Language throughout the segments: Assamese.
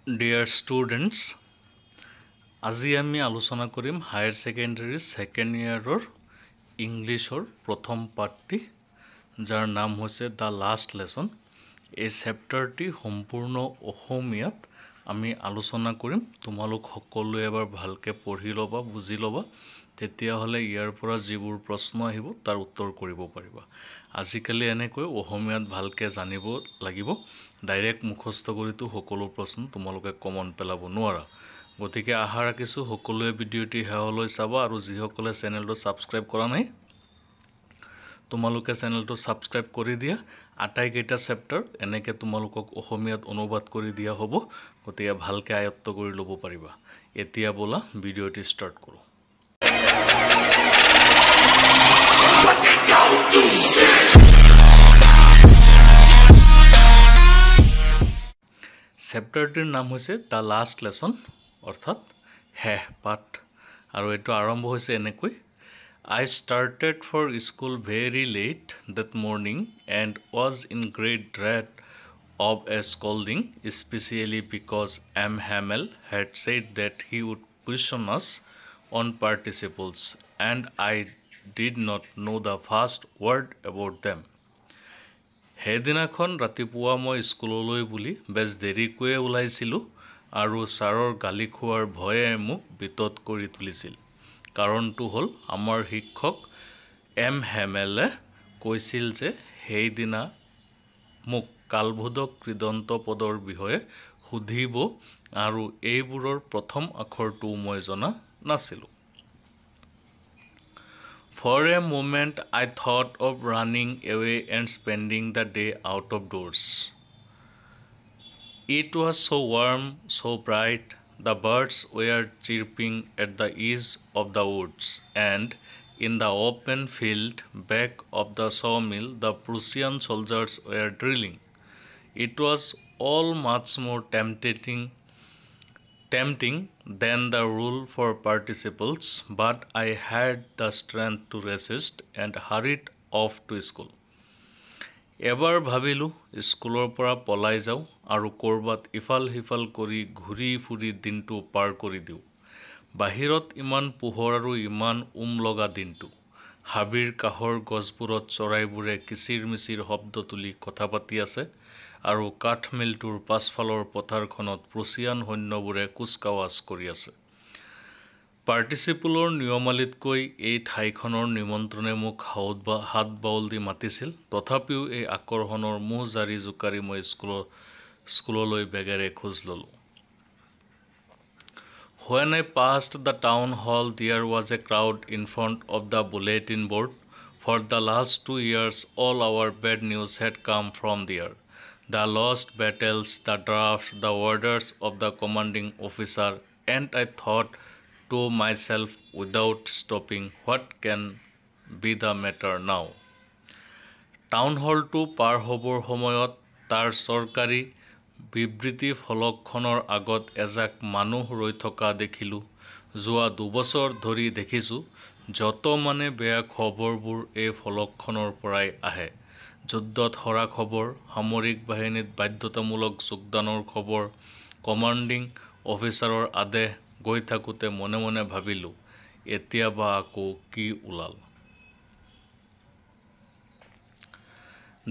Dear students, আজি আমি আলোচনা কৰিম হায়াৰ ছেকেণ্ডাৰী ছেকেণ্ড ইয়াৰৰ ইংলিছৰ প্ৰথম পাঠটি যাৰ নাম হৈছে দ্য লাষ্ট লেছন। এই চেপ্টাৰটি সম্পূৰ্ণ অসমীয়াত আমি আলোচনা কৰিম। তোমালোক সকলোৱে এবাৰ ভালকৈ পঢ়ি ল'বা, বুজি ল'বা, তেতিয়াহ'লে ইয়াৰ পৰা যিবোৰ প্ৰশ্ন আহিব তাৰ উত্তৰ কৰিব পাৰিবা। আজিকালি এনেকৈ অসমীয়াত ভালকৈ জানিব লাগিব। ডাইৰেক্ট মুখস্থ কৰিতো সকলো প্ৰশ্ন তোমালোকে কমন পেলাব নোৱাৰা। গতিকে আশা ৰাখিছোঁ সকলোৱে ভিডিঅ'টি শেষলৈ চাবা আৰু যিসকলে চেনেলটো ছাবস্ক্ৰাইব কৰা নাই তোমালোকে চেনেলটো ছাবস্ক্ৰাইব কৰি দিয়া। আটাইকেইটা চেপ্টাৰ এনেকৈ তোমালোকক অসমীয়াত অনুবাদ কৰি দিয়া হ'ব, গতিকে ভালকৈ আয়ত্ত কৰি ল'ব পাৰিবা। এতিয়া ব'লা ভিডিঅ'টি ষ্টাৰ্ট কৰোঁ। চেপ্টাৰটিৰ নাম হৈছে দ্য লাষ্ট লেছন, অৰ্থাৎ শেষ পাঠ। আৰু এইটো আৰম্ভ হৈছে এনেকৈ: I started for school very late that morning and was in great dread of a scolding, especially because M. Hamel had said that he would question us on participles, and I did not know the first word about them. সেইদিনাখন ৰাতিপুৱা মই স্কুললৈ বুলি বেছ দেৰিকৈয়ে ওলাইছিলোঁ আৰু ছাৰৰ গালি খোৱাৰ ভয়ে মোক বিতত কৰি তুলিছিল। কাৰণটো হ'ল আমাৰ শিক্ষক এম হেমেলে কৈছিল যে সেইদিনা মোক কালবোধক কৃদন্ত পদৰ বিষয়ে সুধিব আৰু এইবোৰৰ প্ৰথম আখৰটো মই জনা নাছিলোঁ। For a moment I thought of running away and spending the day out of doors. It was so warm, so bright. The birds were chirping at the edge of the woods, and in the open field back of the sawmill the Prussian soldiers were drilling. It was all much more tempting than the rule for participles, but I had the strength to resist and hurried off to school. এবাৰ ভাবিলোঁ স্কুলৰ পৰা পলাই যাওঁ আৰু ক'ৰবাত ইফাল সিফাল কৰি ঘূৰি ফুৰি দিনটো পাৰ কৰি দিওঁ। বাহিৰত ইমান পোহৰ আৰু ইমান লগা দিনটো। হাবিৰ কাষৰ গছবোৰত চৰাইবোৰে কিচিৰ মিচিৰ শব্দ তুলি কথা পাতি আছে আৰু কাঠমিলটোৰ পাছফালৰ পথাৰখনত প্ৰুছিয়ান সৈন্যবোৰে কুচকাৱাজ কৰি আছে। পাৰ্টিচিপলৰ নিয়মাৱলীতকৈ এই ঠাইখনৰ নিমন্ত্ৰণে মোক হাত বাউল দি মাতিছিল। তথাপিও এই আকৰ্ষণৰ মোহ জাৰি জোকাৰি মই স্কুললৈ বেগেৰে খোজ ল'লোঁ। When I passed the town hall, there was a crowd in front of the bulletin board. For the last 2 years, all our bad news had come from there. The lost battles, the draft, the orders of the commanding officer, and I thought to myself without stopping, what can be the matter now? Town হলটো পাৰ হ'বৰ সময়ত তাৰ চৰকাৰী বিবৃতি ফলকখনৰ আগত এজাক মানুহ ৰৈ থকা দেখিলোঁ। যোৱা 2 বছৰ ধৰি দেখিছোঁ যত মানে বেয়া খবৰবোৰ এই ফলকখনৰ পৰাই আহে। যুদ্ধত হৰা খবৰ, সামৰিক বাহিনীত বাধ্যতামূলক যোগদানৰ খবৰ, কমাণ্ডিং অফিচাৰৰ আদেশ। গৈ থাকোঁতে মনে মনে ভাবিলোঁ এতিয়া বা আকৌ কি ওলাল।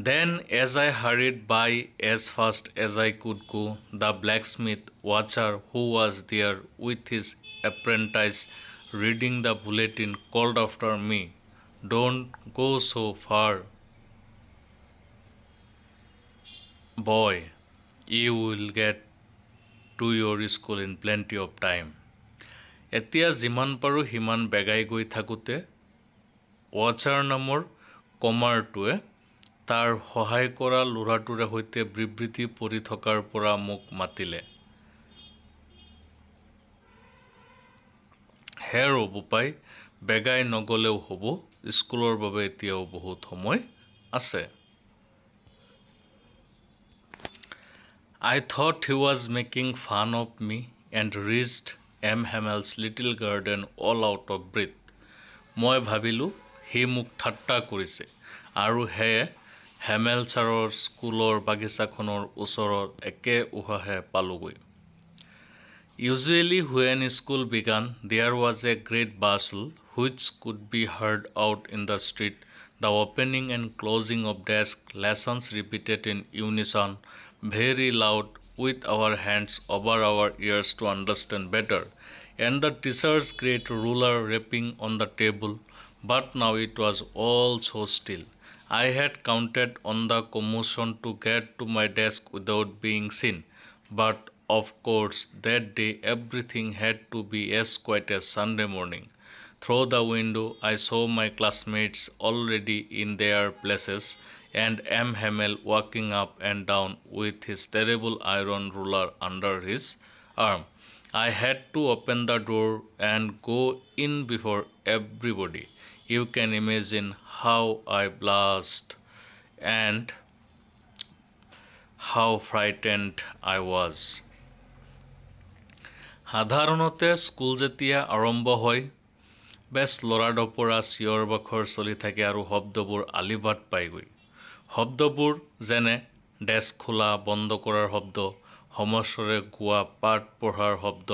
Then as I hurried by as fast as I could go, the blacksmith watcher who was there with his apprentice reading the bulletin called after me, "Don't go so far, boy. You will get to your school in plenty of time." এতিয়া যিমান পাৰোঁ সিমান বেগাই গৈ থাকোঁতে ৱাচাৰ নামৰ কমাৰটোৱে তাৰ সহায় কৰা ল'ৰাটোৰে সৈতে বিবৃতি পঢ়ি থকাৰ পৰা মোক মাতিলে। হে ৰ'ব পাই, বেগাই নগ'লেও হ'ব, স্কুলৰ বাবে এতিয়াও বহুত সময় আছে। I thought he was making fun of me and reached M. Hamel's little garden all out of breath. মই ভাবিলোঁ সি মোক ঠাট্টা কৰিছে আৰু সেয়ে হেমেল ছাৰৰ স্কুলৰ বাগিচাখনৰ ওচৰত একে উশাহে পালোগৈ। Usually, when school began, there was a great bustle which could be heard out in the street. The opening and closing of desk, lessons repeated in unison, very loud, with our hands over our ears to understand better, and the teacher's great ruler rapping on the table. But now it was all so still. I had counted on the commotion to get to my desk without being seen. But of course, that day everything had to be as quiet as Sunday morning. Through the window, I saw my classmates already in their places, and M. Hamel walking up and down with his terrible iron ruler under his arm. I had to open the door and go in before everybody. You can imagine how I blushed and how frightened I was. সাধাৰণতে স্কুল যেতিয়া আৰম্ভ হয়, বেছ লৰাডপৰা চিঞৰ বাখৰ চলি থাকে আৰু শব্দবোৰ আলিবাট পাইগৈ। শব্দবোৰ যেনে ডেস্ক খোলা বন্ধ কৰাৰ শব্দ, সমস্বৰে গোৱা পাঠ পঢ়াৰ শব্দ,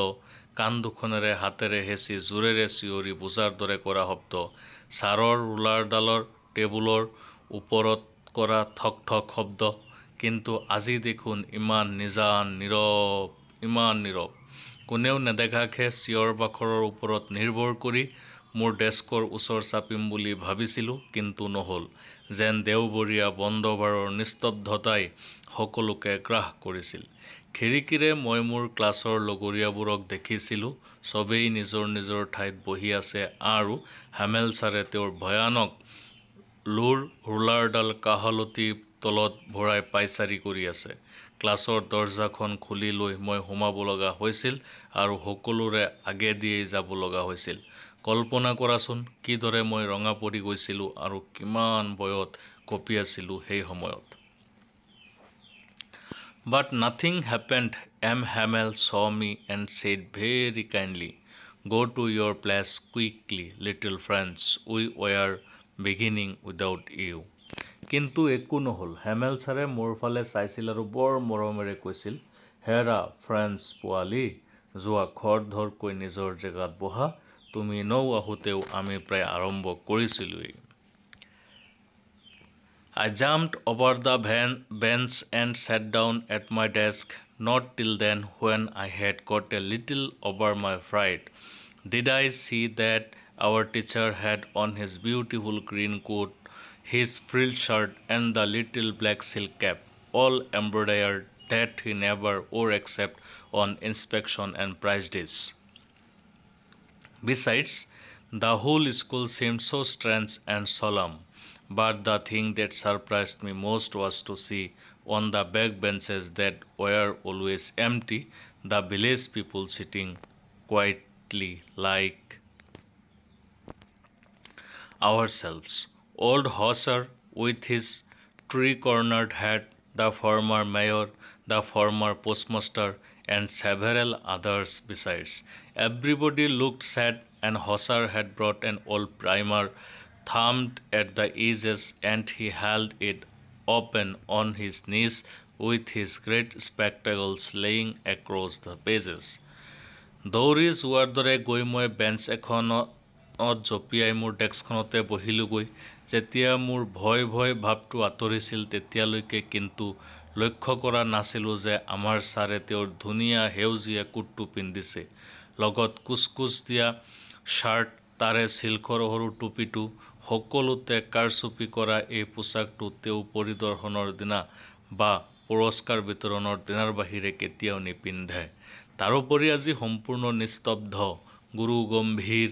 কাণ দুখনেৰে হাতেৰে হেঁচি জোৰেৰে চিঞৰি বুজাৰ দৰে কৰা শব্দ, ছাৰৰ ৰুলাৰডালৰ টেবুলৰ ওপৰত কৰা ঠক ঠক শব্দ। কিন্তু আজি দেখোন ইমান নীৰৱ, কোনেও নেদেখাকৈ চিঞৰ বাখৰৰ ওপৰত নিৰ্ভৰ কৰি মোৰ ডেস্কৰ ওচৰ চাপিম বুলি ভাবিছিলোঁ, কিন্তু নহ'ল। যেন দেওবৰীয়া বন্ধ বাৰৰ নিস্তব্ধতাই সকলোকে গ্ৰাস কৰিছিল। খিৰিকীৰে মই মোৰ ক্লাছৰ লগৰীয়াবোৰক দেখিছিলোঁ, চবেই নিজৰ নিজৰ ঠাইত বহি আছে আৰু হামেল ছাৰে তেওঁৰ ভয়ানক লোৰ ৰুলাৰডাল কাষলতিৰ তলত ভৰাই পাইচাৰি কৰি আছে। ক্লাছৰ দৰজাখন খুলি লৈ মই সোমাব লগা হৈছিল আৰু সকলোৰে আগেদিয়েই যাব লগা হৈছিল। কল্পনা কৰাচোন কিদৰে মই ৰঙা পৰি গৈছিলোঁ আৰু কিমান ভয়ত কঁপিয়াছিলোঁ সেই সময়ত। But nothing happened. M. Hamel saw me and said very kindly, "Go to your place quickly, little friends. We were beginning without you." কিন্তু একো নহ'ল। হেমেল ছাৰে মোৰ ফালে চাইছিল আৰু বৰ মৰমেৰে কৈছিল, "হেৰা ফ্ৰেন্স পোৱালি, যোৱা খৰধৰকৈ নিজৰ জেগাত বহা, তুমি নৌ আহোঁতেও আমি প্ৰায় আৰম্ভ কৰিছিলোঁৱেই।" I jumped over the bench and sat down at my desk. Not till then, when I had got a little over my fright, did I see that our teacher had on his beautiful green coat, his frilled shirt, and the little black silk cap, all embroidered, that he never wore except on inspection and prize days. Besides, the whole school seemed so strange and solemn. But the thing that surprised me most was to see on the back benches that were always empty, the village people sitting quietly like ourselves. Old Hauser with his tree-cornered hat, the former mayor, the former postmaster, and several others besides. Everybody looked sad, and Hauser had brought an old primer thumbed at the edges, and he held it open on his knees with his great spectacles laying across the pages. দৌৰি যোৱাৰ দৰে গৈ মই বেঞ্চ এখনত জঁপিয়াই মোৰ ডেস্কখনতে বহিলোগৈ। যেতিয়া মোৰ ভয় ভাৱটো আঁতৰিছিল তেতিয়ালৈকে কিন্তু লক্ষ্য কৰা নাছিলোঁ যে আমাৰ ছাৰে তেওঁৰ ধুনীয়া সেউজীয়া কোটটো পিন্ধিছে, লগত কুচকুচ দিয়া শ্বাৰ্ট, তাৰে চিল্কৰ সৰু টুপিটো, সকলোতে কাৰচুপি কৰা এই পোচাকটো তেওঁ পৰিদৰ্শনৰ দিনা বা পুৰস্কাৰ বিতৰণৰ দিনাৰ বাহিৰে কেতিয়াও নিপিন্ধে। তাৰোপৰি আজি সম্পূৰ্ণ নিস্তব্ধ, গুৰু গম্ভীৰ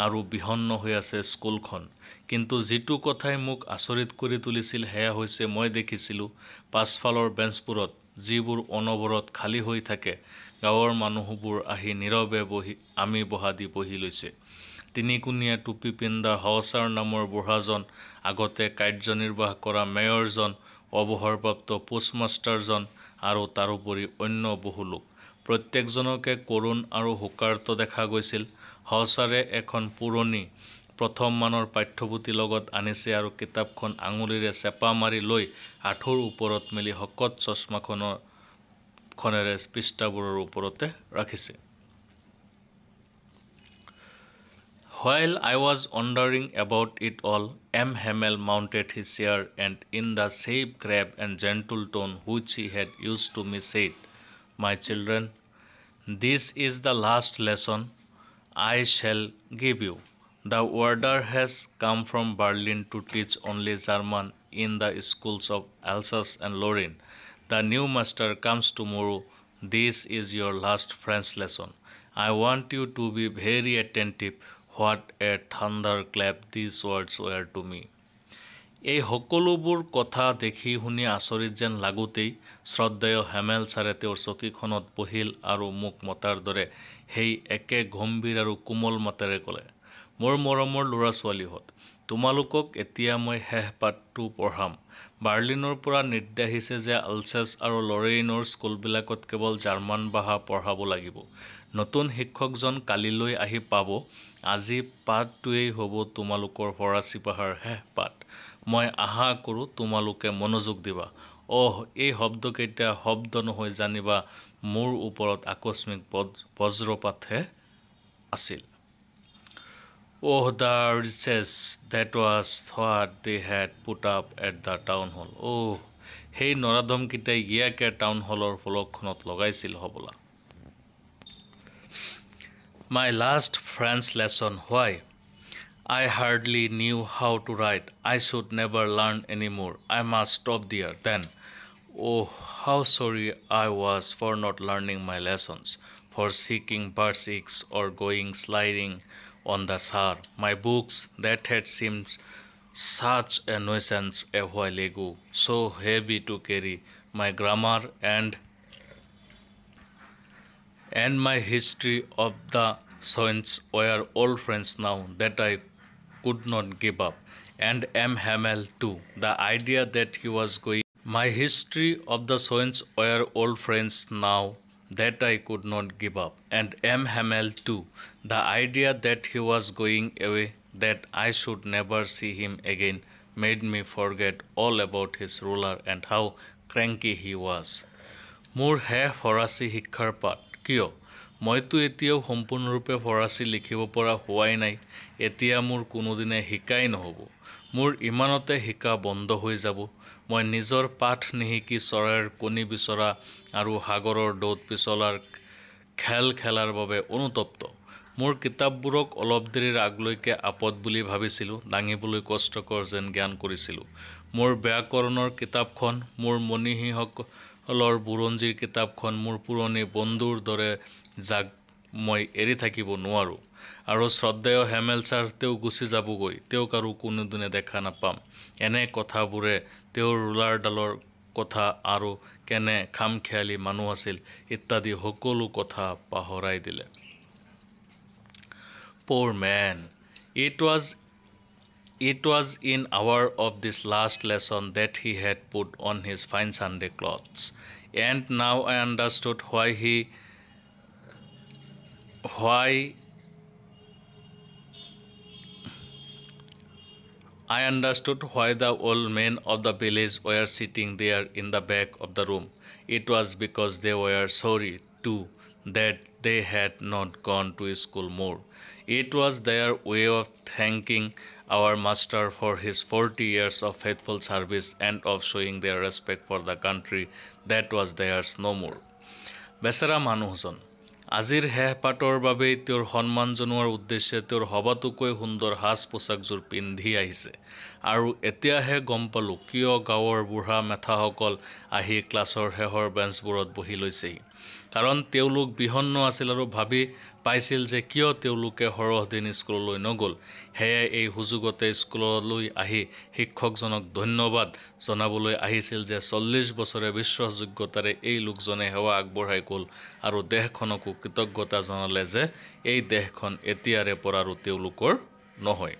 আৰু বিহন্ন হৈ আছে স্কুলখন। কিন্তু যিটো কথাই মোক আচৰিত কৰি তুলিছিল সেয়া হৈছে মই দেখিছিলোঁ পাছফালৰ বেঞ্চবোৰত, যিবোৰ অনবৰত খালী হৈ থাকে, গাঁৱৰ মানুহবোৰ আহি নীৰৱে আমি বহা দি বহি লৈছে। তিনিকুণীয়া টুপি পিন্ধা হাউচাৰ নামৰ বুঢ়াজন, আগতে কাৰ্যনিৰ্বাহ কৰা মেয়ৰজন, অৱসৰপ্ৰাপ্ত পোষ্টমাষ্টাৰজন আৰু তাৰোপৰি অন্য বহু লোক। প্ৰত্যেকজনকে কৰুণ আৰু শোকাৰ্ত দেখা গৈছিল। হাউচাৰে এখন পুৰণি প্ৰথম মানৰ পাঠ্যপুথি লগত আনিছে আৰু কিতাপখন আঙুলিৰে চেপা মাৰি লৈ আঁঠুৰ ওপৰত মেলি শকত চশমাখনেৰে পৃষ্ঠাবোৰৰ ওপৰতে ৰাখিছে। While I was wondering about it all, M. Hamel mounted his chair and, in the same grave and gentle tone which he had used to me, said, "My children, this is the last lesson I shall give you. The order has come from Berlin to teach only German in the schools of Alsace and Lorraine. The new master comes tomorrow. This is your last French lesson. I want you to be very attentive." What a thunderclap these words were to me. এই সকলোবোৰ কথা দেখি শুনি আচৰিত যেন লাগোতেই শ্ৰদ্ধেয় হেমেল ছাৰে তেওঁৰ চকীখনত বহিল আৰু মোক মতাৰ দৰে সেই একে গম্ভীৰ আৰু কোমল মাতেৰে ক'লে, "মোৰ মৰমৰ ল'ৰা ছোৱালীহঁত, তোমালোকক এতিয়া মই শেষ পাঠটো পঢ়াম। বাৰ্লিনৰ পৰা নিৰ্দেশ আহিছে যে আলছেছ আৰু লৰেইনৰ স্কুলবিলাকত কেৱল জাৰ্মান ভাষা পঢ়াব লাগিব। নতুন শিক্ষকজন কালিলৈ আহি পাব। আজি পাঠটোৱেই হ'ব তোমালোকৰ ফৰাচী ভাষাৰ শেষ পাঠ। মই আশা কৰোঁ তোমালোকে মনোযোগ দিবা। এই শব্দকেইটা শব্দ নহয়, জানিবা মোৰ ওপৰত আকস্মিক বজ্ৰপাতহে আছিল। The riches, that was what they had put up at the town hall. সেই নৰাধমকেইটাই ইয়াকে টাউন হলৰ ফলকখনত লগাইছিল হ'বলা। My last French lesson. Why? I hardly knew how to write. I should never learn any more. I must stop there. Then, how sorry I was for not learning my lessons, for seeking birds' or going sliding on the Saar. My books that had seemed such a nuisance a while ago, so heavy to carry. My grammar and my history of the Saints were old friends now that I could not give up. And M. Hamel too. The idea that he was going. My history of the Saints were old friends now that I could not give up. And M. Hamel too. The idea that he was going away, that I should never see him again, made me forget all about his ruler and how cranky he was. মোৰ হে ফৰাচী শিক্ষাৰ পাঠ। কিয়? মইতো এতিয়াও সম্পূৰ্ণৰূপে ফৰাচী লিখিব পৰা হোৱাই নাই। এতিয়া মোৰ কোনোদিনে শিকাই নহ'ব। মোৰ ইমানতে শিকা বন্ধ হৈ যাব। মই নিজৰ পাঠ নিশিকি চৰাইৰ কণী বিচৰা আৰু সাগৰৰ দৌত পিছলাৰ খেল খেলাৰ বাবে অনুতপ্ত। মোৰ কিতাপবোৰক অলপ দেৰিৰ আগলৈকে আপদ বুলি ভাবিছিলোঁ, দাঙিবলৈ কষ্টকৰ যেন জ্ঞান কৰিছিলোঁ। মোৰ ব্যাকৰণৰ কিতাপখন, মোৰ মনীষীসকলৰ বুৰঞ্জীৰ কিতাপখন, মোৰ পুৰণি বন্ধুৰ দৰে যাক মই এৰি থাকিব নোৱাৰোঁ। আৰু শ্ৰদ্ধেয় হেমেল ছাৰ, তেওঁ গুচি যাবগৈ, তেওঁক আৰু কোনোদিনে দেখা নাপাম। এনে কথাবোৰে তেওঁৰ ৰুলাৰডালৰ কথা আৰু কেনে খামখেয়ালি মানুহ আছিল ইত্যাদি সকলো কথা পাহৰাই দিলে। Poor man. It was in hour of this last lesson that he had put on his fine Sunday clothes. And now I understood why the old men of the village were sitting there in the back of the room. It was because they were sorry, too, that they had not gone to school more. It was their way of thanking our master for his 40 years of faithful service and of showing their respect for the country that was theirs no more. বেচেৰা মানুহজন আজিৰ শেষ পাঠৰ বাবেই তেওঁৰ সন্মান জনোৱাৰ উদ্দেশ্যে তেওঁৰ সবাতোকৈ সুন্দৰ সাজ পোছাকযোৰ পিন্ধি আহিছে। আৰু এতিয়াহে গম পালোঁ কিয় গাঁৱৰ বুঢ়া মেথাসকল আহি ক্লাছৰ শেষৰ বেঞ্চবোৰত বহি লৈছেহি। কাৰণ তেওঁলোক বিহন্ন আছিল আৰু ভাবি পাইছিল যে কিয় তেওঁলোকে সৰহ দিন স্কুললৈ নগ'ল। সেয়াই এই সুযোগতে স্কুললৈ আহি শিক্ষকজনক ধন্যবাদ জনাবলৈ আহিছিল যে 40 বছৰে বিশ্বাসযোগ্যতাৰে এই লোকজনে সেৱা আগবঢ়াই গ'ল আৰু দেশখনকো কৃতজ্ঞতা জনালে যে এই দেশখন এতিয়াৰে পৰা আৰু তেওঁলোকৰ নহয়।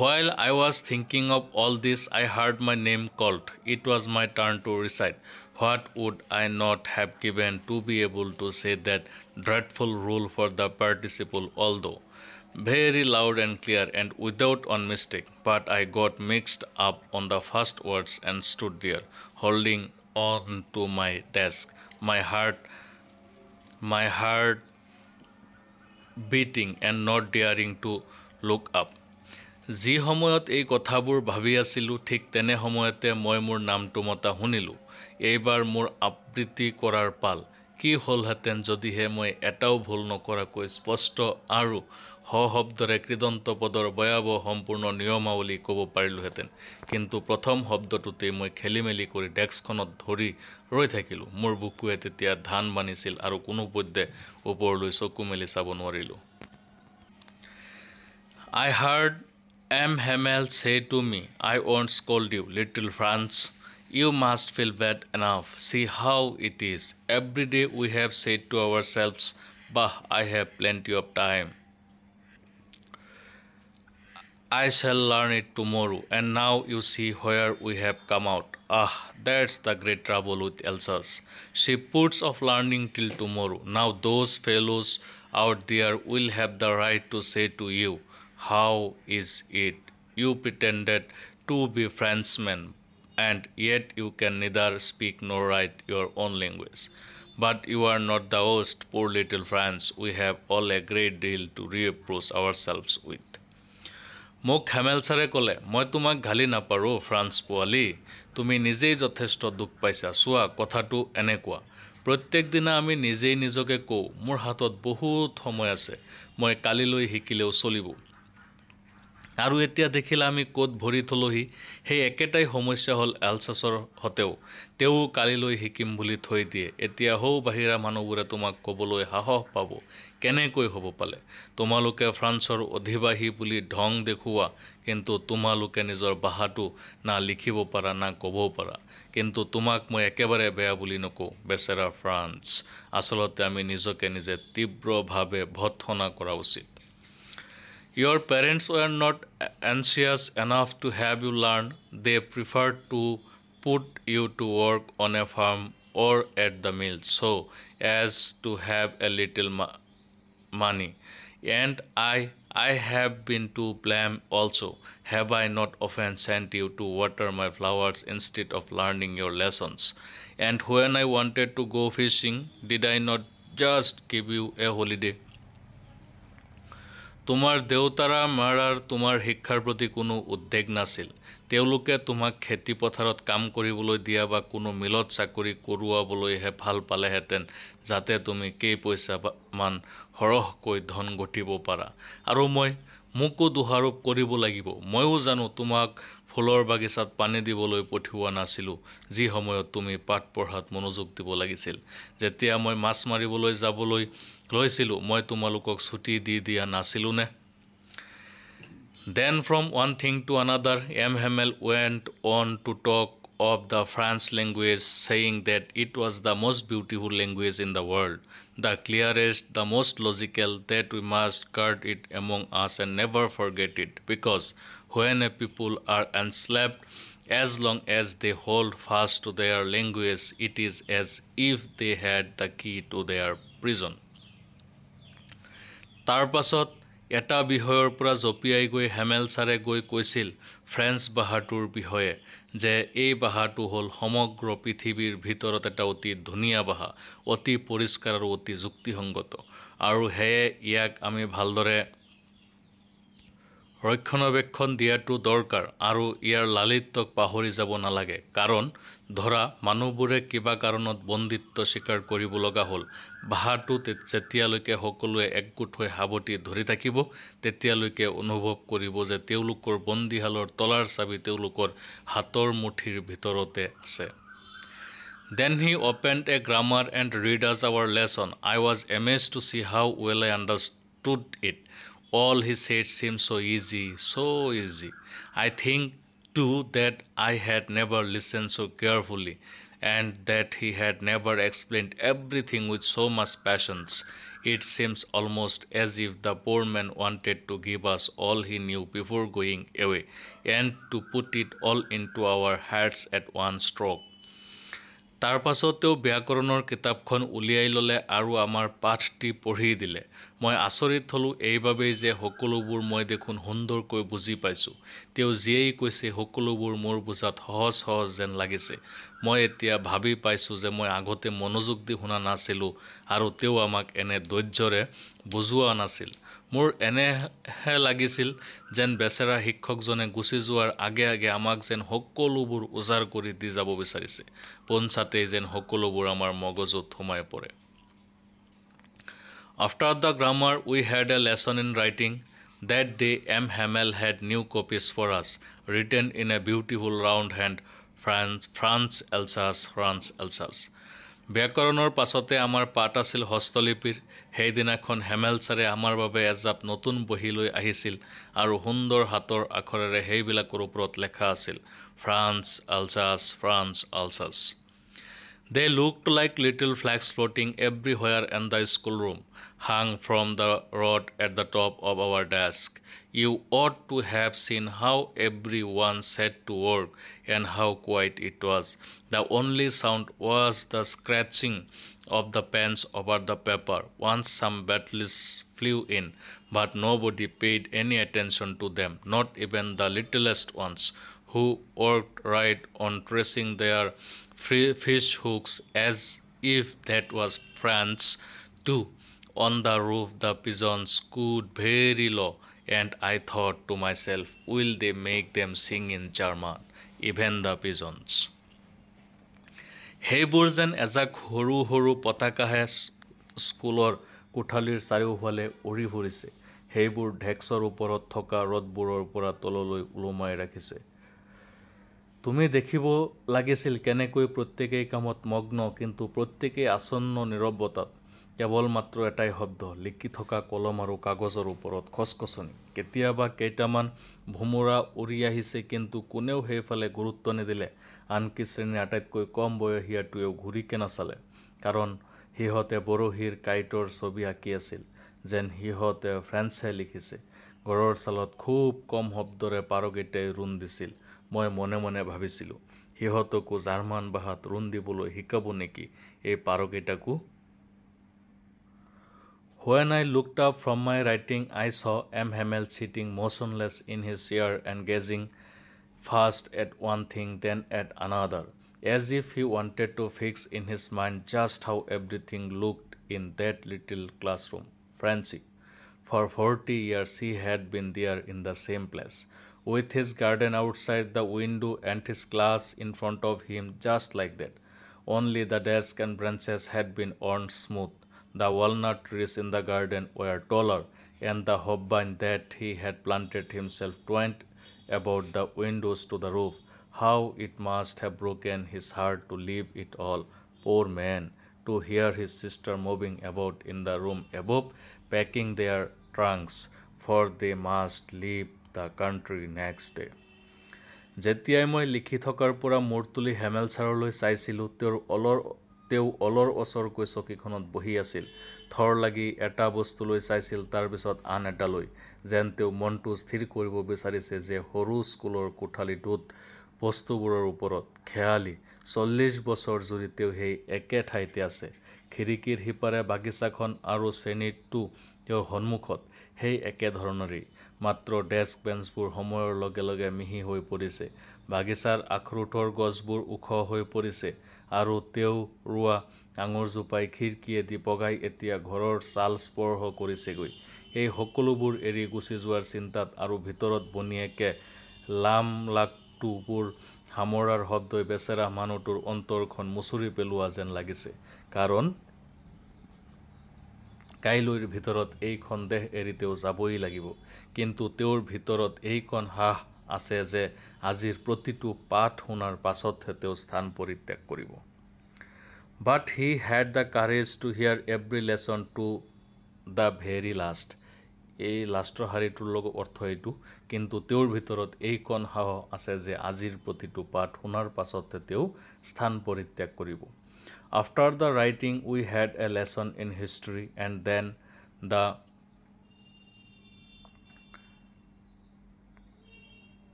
While I was thinking of all this, I heard my name called. It was my turn to recite. What would I not have given to be able to say that dreadful rule for the participle, although very loud and clear and without one mistake. But I got mixed up on the first words and stood there, holding on to my desk, my heart beating and not daring to look up. যি সময়ত এই কথাবোৰ ভাবি আছিলোঁ ঠিক তেনে সময়তে মই মোৰ নামটো মতা শুনিলোঁ। এইবাৰ মোৰ আবৃত্তি কৰাৰ পাল। কি হ'লহেঁতেন যদিহে মই এটাও ভুল নকৰাকৈ স্পষ্ট আৰু সশব্দৰে কৃদন্ত পদৰ ভয়াৱহ সম্পূৰ্ণ নিয়মাৱলী ক'ব পাৰিলোহেঁতেন। কিন্তু প্ৰথম শব্দটোতেই মই খেলিমেলি কৰি ডেস্কখনত ধৰি ৰৈ থাকিলোঁ। মোৰ বুকুৱে তেতিয়া ধান বান্ধিছিল আৰু কোনোপধ্যে ওপৰলৈ চকু মেলি চাব নোৱাৰিলোঁ। I heard M. Hamel say to me, I won't scold you, little Franz. You must feel bad enough. See how it is. Every day we have said to ourselves, bah, I have plenty of time. I shall learn it tomorrow. And now you see where we have come out. Ah, that's the great trouble with Alsace. She puts off learning till tomorrow. Now those fellows out there will have the right to say to you, how is it? You pretended to be Frenchmen, and yet you can neither speak nor write your own language. But you are not the host, poor little Franz. We have all a great deal to reproach ourselves with. মোক হেমেল ছাৰে ক'লে, মই তোমাক গালি নাপাৰোঁ ফ্ৰান্স পোৱালি, তুমি নিজেই যথেষ্ট দুখ পাইছা। চোৱা, কথাটো এনেকুৱা, প্ৰত্যেক দিনা আমি নিজেই নিজকে কওঁ, মোৰ হাতত বহুত সময় আছে, মই কালিলৈ শিকিলেও চলিব। আৰু এতিয়া দেখিলে আমি ক'ত ভৰি থলোহি। সেই একেটাই সমস্যা হ'ল এলছাছৰ হতেও। তেওঁ কালিলৈ শিকিম বুলি থৈ দিয়ে। এতিয়া বাহিৰা মানুহবোৰে তোমাক ক'বলৈ সাহস পাব। কেনেকৈ হ'ব পালে? তোমালোকে ফ্ৰান্সৰ অধিবাসী বুলি ঢং দেখুওৱা, কিন্তু তোমালোকে নিজৰ ভাষাটো না লিখিব পাৰা না ক'বও পাৰা। কিন্তু তোমাক মই একেবাৰে বেয়া বুলি নকওঁ, বেচেৰা ফ্ৰান্স। আচলতে আমি নিজকে নিজে তীব্ৰভাৱে ভৎসনা কৰা উচিত। Your parents were not anxious enough to have you learn. They preferred to put you to work on a farm or at the mill so as to have a little money. And I have been to blame also. Have I not often sent you to water my flowers instead of learning your lessons? And when I wanted to go fishing, did I not just give you a holiday? তোমাৰ দেউতাৰা মাৰাৰ তোমাৰ শিক্ষাৰ প্ৰতি কোনো উদ্বেগ নাছিল। তেওঁলোকে তোমাক খেতি পথাৰত কাম কৰিবলৈ দিয়া বা কোনো মিলত চাকৰি কৰোৱাবলৈহে ভাল পালেহেঁতেন, যাতে তুমি কেইপইচামান সৰহকৈ ধন ঘটিব পাৰা। আৰু মোকো দোষাৰোপ কৰিব লাগিব। ময়ো জানো তোমাক ফুলৰ বাগিচাত পানী দিবলৈ পঠিওৱা নাছিলোঁ, যি সময়ত তুমি পাঠ পঢ়াত মনোযোগ দিব লাগিছিল। যেতিয়া মই মাছ মাৰিবলৈ যাবলৈ লৈছিলোঁ, মই তোমালোকক ছুটি দি দিয়া নাছিলোঁনে? Then from one thing to another, M. Hamel went on to talk of the French language, saying that it was the most beautiful language in the world, the clearest, the most logical, that we must guard it among us and never forget it, because when a people are enslaved, as long as they hold fast to their language, it is as if they had the key to their prison. তাৰ পাছত এটা বিষয়ৰ পৰা জঁপিয়াই গৈ হেমেল ছাৰে গৈ কৈছিল ফ্ৰেঞ্চ ভাষাটোৰ বিষয়ে, যে এই ভাষাটো হ'ল সমগ্ৰ পৃথিৱীৰ ভিতৰত এটা অতি ধুনীয়া ভাষা, অতি পৰিষ্কাৰ আৰু অতি যুক্তিসংগত, আৰু সেয়ে ইয়াক আমি ভালদৰে ৰক্ষণাবেক্ষণ দিয়াটো দৰকাৰ আৰু ইয়াৰ লালিত্যক পাহৰি যাব নালাগে। কাৰণ ধৰা মানুহবোৰে কিবা কাৰণত বন্দিত্ব স্বীকাৰ কৰিব লগা হ'ল, ভাষাটো যেতিয়ালৈকে সকলোৱে একগোট হৈ সাৱটি ধৰি থাকিব, তেতিয়ালৈকে অনুভৱ কৰিব যে তেওঁলোকৰ বন্দীশালৰ তলাৰ চাবি তেওঁলোকৰ হাতৰ মুঠিৰ ভিতৰতে আছে। Then he opened a grammar and read us our lesson. I was amazed to see how well I understood it. All he said seemed so easy, so easy. I think too that I had never listened so carefully, and that he had never explained everything with so much patience. It seems almost as if the poor man wanted to give us all he knew before going away, and to put it all into our heads at one stroke. তাৰ পাছত তেওঁ ব্যাকৰণৰ কিতাপখন উলিয়াই ল'লে আৰু আমাৰ পাঠটি পঢ়ি দিলে। মই আচৰিত হ'লোঁ এইবাবেই যে সকলোবোৰ মই দেখোন সুন্দৰকৈ বুজি পাইছোঁ। তেওঁ যিয়েই কৈছে সকলোবোৰ মোৰ বুজাত সহজ সহজ যেন লাগিছে। মই এতিয়া ভাবি পাইছোঁ যে মই আগতে মনোযোগ দি শুনা নাছিলোঁ আৰু তেওঁ আমাক এনে ধৈৰ্য্যৰে বুজোৱা নাছিল। মোৰ এনেহে লাগিছিল যেন বেচেৰা শিক্ষকজনে গুচি যোৱাৰ আগে আগে আমাক যেন সকলোবোৰ উজাৰ কৰি দি যাব বিচাৰিছে। পোনছাটেই যেন সকলোবোৰ আমাৰ মগজুত সোমাই পৰে। After the grammar, we had a lesson in writing. That day, M. Hamel had new copies for us, written in a beautiful round hand, France, Alsace. ব্যাকৰণৰ পাছতে আমাৰ পাঠ আছিল হস্তলিপিৰ। সেইদিনাখন হেমেল ছাৰে আমাৰ বাবে এজাপ নতুন বহি লৈ আহিছিল আৰু সুন্দৰ হাতৰ আখৰেৰে সেইবিলাকৰ ওপৰত লেখা আছিল France, আলছাছ। They looked like little flags floating everywhere in the schoolroom, hung from the rod at the top of our desk. You ought to have seen how everyone set to work and how quiet it was. The only sound was the scratching of the pens over the paper. Once some battlers flew in, but nobody paid any attention to them, not even the littlest ones, who worked right on tracing their fish hooks as if that was France too. On the roof the pigeons cooed very low, and I thought to myself, will they make them sing in German, even the pigeons? সেইবোৰ যেন এজাক সৰু সৰু পতাকাহে স্কুলৰ কোঠালিৰ চাৰিওফালে উৰি ফুৰিছে। সেইবোৰ ডেস্কৰ ওপৰত থকা ৰডবোৰৰ পৰা তললৈ ওলোমাই ৰাখিছে। তুমি দেখিব লাগিছিল কেনেকৈ প্ৰত্যেকেই কামত মগ্ন, কিন্তু প্ৰত্যেকেই আসন্ন নীৰৱতাত। কেৱল মাত্ৰ এটাই শব্দ, লিখি থকা কলম আৰু কাগজৰ ওপৰত খচখচনি। কেতিয়াবা কেইটামান ভোমোৰা উৰি আহিছে, কিন্তু কোনেও সেইফালে গুৰুত্ব নিদিলে। আনকি শ্ৰেণীৰ আটাইতকৈ কম বয়সীয়াটোৱেও ঘূৰিকে নাচালে, কাৰণ সিহঁতে বৰশীৰ কাইটৰ ছবি আঁকি আছিল, যেন সিহঁতে ফ্ৰেন্সে লিখিছে। ঘৰৰ চালত খুব কম শব্দৰে পাৰকেইটাই ৰুণ দিছিল। মই মনে মনে ভাবিছিলোঁ, সিহঁতকো জাৰ্মান ভাষাত ৰুণ দিবলৈ শিকাব নেকি এই পাৰকেইটাকো? When I looked up from my writing, I saw M. Hamel sitting motionless in his chair and gazing first at one thing, then at another, as if he wanted to fix in his mind just how everything looked in that little classroom. Francie. For 40 years he had been there in the same place, with his garden outside the window and his class in front of him, just like that. Only the desk and branches had been worn smooth. The walnut trees in the garden were taller, and the hopvine that he had planted himself twined about the windows to the roof. How it must have broken his heart to leave it all, poor man, to hear his sister moving about in the room above, packing their trunks, for they must leave the country next day. যেতিয়াই মই লিখি থকাৰ পৰা মূৰ তুলি হেমেল ছাৰলৈ চাইছিলোঁ, তেওঁ অলৰ ওচৰকৈ চকীখনত বহি আছিল। থৰ লাগি এটা বস্তুলৈ চাইছিল, তাৰপিছত আন এটালৈ, যেন তেওঁ মনটো স্থিৰ কৰিব বিচাৰিছে যে সৰু স্কুলৰ কোঠালিটোত বস্তুবোৰৰ ওপৰত খেয়ালি 40 বছৰ জুৰি তেওঁ সেই একে ঠাইতে আছে। খিৰিকীৰ সিপাৰে বাগিচাখন আৰু শ্ৰেণীটো তেওঁৰ সন্মুখত সেই একে ধৰণৰেই, মাত্ৰ ডেস্ক বেঞ্চবোৰ সময়ৰ লগে লগে মিহি হৈ পৰিছে, বাগিচাৰ আখৰোটৰ গছবোৰ ওখ হৈ পৰিছে, আৰু তেওঁ ৰোৱা আঙুৰজোপাই খিৰিকীয়েদি বগাই এতিয়া ঘৰৰ চাল স্পৰ্শ কৰিছেগৈ। এই সকলোবোৰ এৰি গুচি যোৱাৰ চিন্তাত আৰু ভিতৰত বনিয়াকে লামলাকটোবোৰ সামৰাৰ শব্দই বেচেৰা মানুহটোৰ অন্তৰখন মুচুৰি পেলোৱা যেন লাগিছে, কাৰণ কাইলৈৰ ভিতৰত এইখন দেশ এৰি তেওঁ যাবই লাগিব। কিন্তু তেওঁৰ ভিতৰত এইকণ সাহ আছে যে আজিৰ প্ৰতিটো পাঠ শুনাৰ পাছতহে তেওঁ স্থান পৰিত্যাগ কৰিব। But he had the courage to hear every lesson to the very last. এই লাষ্টৰ শাৰীটোৰ লগত অৰ্থ এইটো, কিন্তু তেওঁৰ ভিতৰত এইকণ সাহস আছে যে আজিৰ প্ৰতিটো পাঠ শুনাৰ পাছতহে তেওঁ স্থান পৰিত্যাগ কৰিব। After the writing, we had a lesson in history, and then the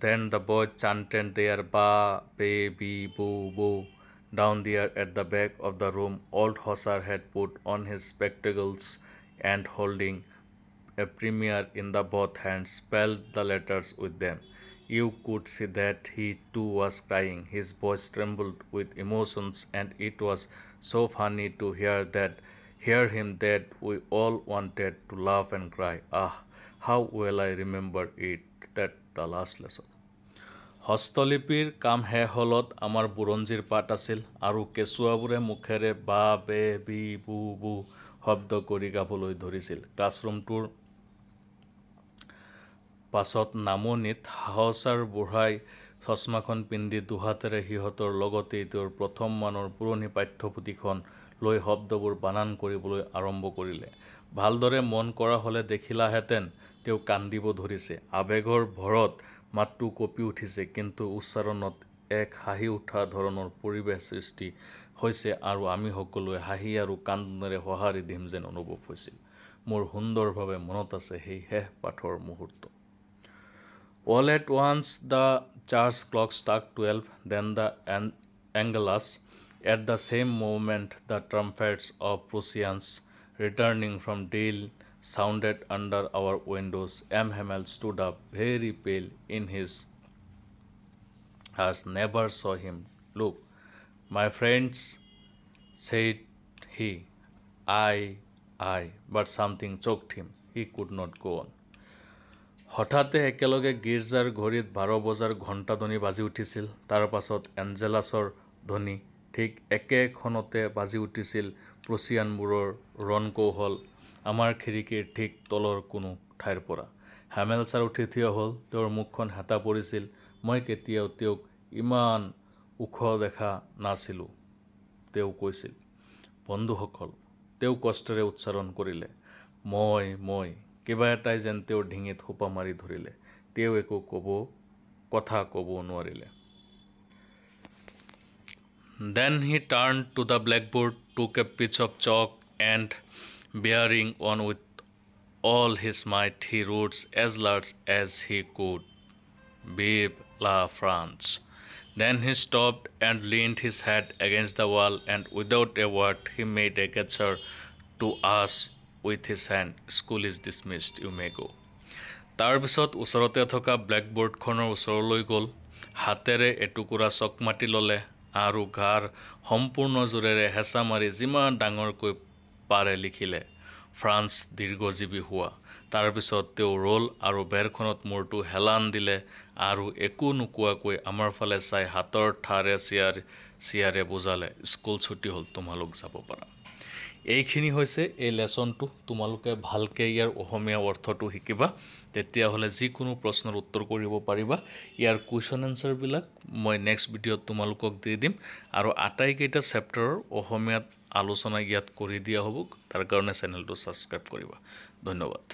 Then the boys chanted their ba, be, bee, boo, boo. Down there at the back of the room, old Hussar had put on his spectacles and holding a premier in the both hands, spelled the letters with them. You could see that he too was crying. His voice trembled with emotions, and it was so funny to hear him that we all wanted to laugh and cry. Ah, how well I remember it, that the last lesson. হস্তলিপিৰ কাম শেষ হ'লত আমাৰ বুৰঞ্জীৰ পাঠ আছিল আৰু কেঁচুৱাবোৰে মুখেৰে বা বে বি বু বু শব্দ কৰি গাবলৈ ধৰিছিল। ক্লাছৰুমটোৰ পাছত নামনিত হাউচাৰ বুঢ়াই চশমাখন পিন্ধি দুহাতেৰে সিহঁতৰ লগতেই তেওঁৰ প্ৰথম মানৰ পুৰণি পাঠ্যপুথিখন লৈ শব্দবোৰ বানান কৰিবলৈ আৰম্ভ কৰিলে। ভালদৰে মন কৰা হ'লে দেখিলাহেঁতেন তেওঁ কান্দিব ধৰিছে। আৱেগৰ ভৰত মাতটো কঁপি উঠিছে, কিন্তু উচ্চাৰণত এক হাঁহি উঠা ধৰণৰ পৰিৱেশ সৃষ্টি হৈছে আৰু আমি সকলোৱে হাঁহি আৰু কান্দোনেৰে সঁহাৰি দিম যেন অনুভৱ হৈছিল। মোৰ সুন্দৰভাৱে মনত আছে সেই শেষ পাঠৰ মুহূৰ্ত। All at once the church clock struck 12, then the Angelus. At the same moment the trumpets of Prussians returning from Deal sounded under our windows. M. Hamel stood up, very pale in his eyes. Never saw him look. My friends, said he. I, but something choked him. He could not go on. হঠাতে একেলগে গীৰ্জাৰ ঘড়ীত 12 বজাৰ ঘণ্টাধ্বনি বাজি উঠিছিল। তাৰ পাছত এঞ্জেলাছৰ ধ্বনি। ঠিক একেখনতে বাজি উঠিছিল প্ৰুছিয়ানবোৰৰ ৰণকৌশল আমাৰ খিৰিকীৰ ঠিক তলৰ কোনো ঠাইৰ পৰা। হেমেল ছাৰ উঠি থিয় হ'ল। তেওঁৰ মুখখন হেতা পৰিছিল। মই কেতিয়াও তেওঁক ইমান ওখ দেখা নাছিলোঁ, তেওঁ কৈছিল। বন্ধুসকল, তেওঁ কষ্টেৰে উচ্চাৰণ কৰিলে। মই কিবা এটাই যেন তেওঁৰ ডিঙিত সোপা মাৰি ধৰিলে। তেওঁ একো কথা ক'ব নোৱাৰিলে। Then he turned to the blackboard, took a piece of chalk, and bearing on with all his might, he wrote as large as he could, Vive la France. Then he stopped and leaned his head against the wall, and without a word he made a gesture to us with his hand. School is dismissed, you may go. তাৰ পিছত ওচৰতে থকা ব্লেকবোৰ্ডখনৰ ওচৰলৈ গ'ল, হাতেৰে এটুকুৰা চক মাটি ল'লে আৰু গাৰ সম্পূৰ্ণ জোৰেৰে হেঁচা মাৰি যিমান ডাঙৰকৈ পাৰে লিখিলে, ফ্ৰান্স দীৰ্ঘজীৱী হোৱা। তাৰপিছত তেওঁ ৰ'ল আৰু বেৰখনত মূৰটো হেলান দিলে আৰু একো নোকোৱাকৈ আমাৰ ফালে চাই হাতৰ ঠাৰে চিয়াৰে বুজালে, স্কুল ছুটি হ'ল, তোমালোক যাব পাৰা। এইখিনি হৈছে এই লেচনটো। তোমালোকে ভালকৈ ইয়াৰ অসমীয়া অৰ্থটো শিকিবা, তেতিয়াহ'লে যিকোনো প্ৰশ্নৰ উত্তৰ কৰিব পাৰিবা। ইয়াৰ কুৱেশ্যন এনচাৰবিলাক মই নেক্সট ভিডিঅ'ত তোমালোকক দি দিম আৰু আটাইকেইটা চেপ্টাৰৰ অসমীয়াত আলোচনা ইয়াত কৰি দিয়া হ'ব। তাৰ কাৰণে চেনেলটো ছাবস্ক্ৰাইব কৰিবা। ধন্যবাদ।